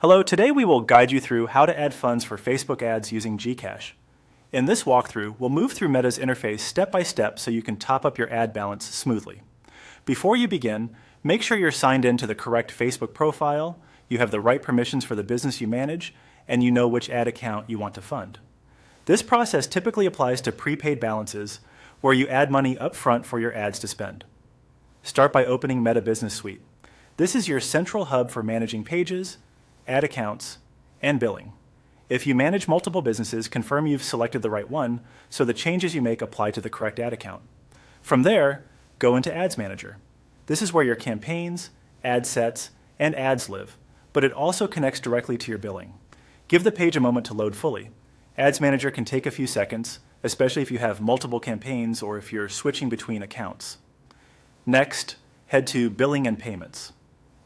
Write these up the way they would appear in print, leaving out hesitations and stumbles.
Hello, today we will guide you through how to add funds for Facebook ads using Gcash. In this walkthrough, we'll move through Meta's interface step by step so you can top up your ad balance smoothly. Before you begin, make sure you're signed in to the correct Facebook profile, you have the right permissions for the business you manage, and you know which ad account you want to fund. This process typically applies to prepaid balances where you add money up front for your ads to spend. Start by opening Meta Business Suite. This is your central hub for managing pages, ad accounts, and billing. If you manage multiple businesses, confirm you've selected the right one so the changes you make apply to the correct ad account. From there, go into Ads Manager. This is where your campaigns, ad sets, and ads live, but it also connects directly to your billing. Give the page a moment to load fully. Ads Manager can take a few seconds, especially if you have multiple campaigns or if you're switching between accounts. Next, head to Billing and Payments.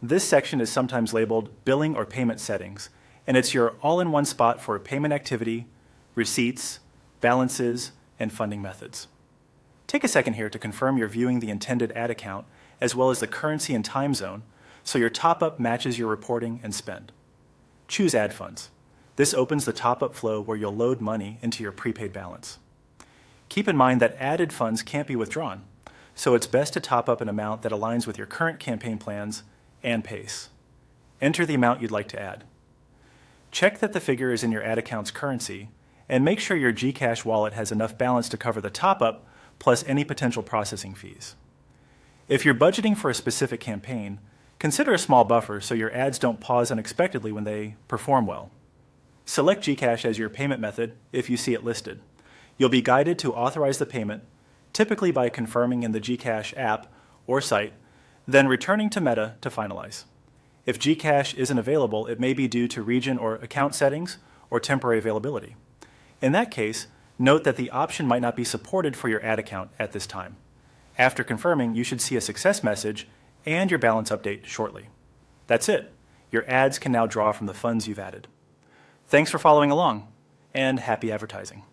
This section is sometimes labeled Billing or Payment Settings, and it's your all-in-one spot for payment activity, receipts, balances, and funding methods. Take a second here to confirm you're viewing the intended ad account as well as the currency and time zone so your top-up matches your reporting and spend. Choose Ad Funds. This opens the top-up flow where you'll load money into your prepaid balance. Keep in mind that added funds can't be withdrawn, so it's best to top up an amount that aligns with your current campaign plans and pace. Enter the amount you'd like to add. Check that the figure is in your ad account's currency, and make sure your Gcash wallet has enough balance to cover the top-up plus any potential processing fees. If you're budgeting for a specific campaign, consider a small buffer so your ads don't pause unexpectedly when they perform well. Select Gcash as your payment method if you see it listed. You'll be guided to authorize the payment, typically by confirming in the Gcash app or site, then returning to Meta to finalize. If Gcash isn't available, it may be due to region or account settings or temporary availability. In that case, note that the option might not be supported for your ad account at this time. After confirming, you should see a success message and your balance update shortly. That's it. Your ads can now draw from the funds you've added. Thanks for following along, and happy advertising.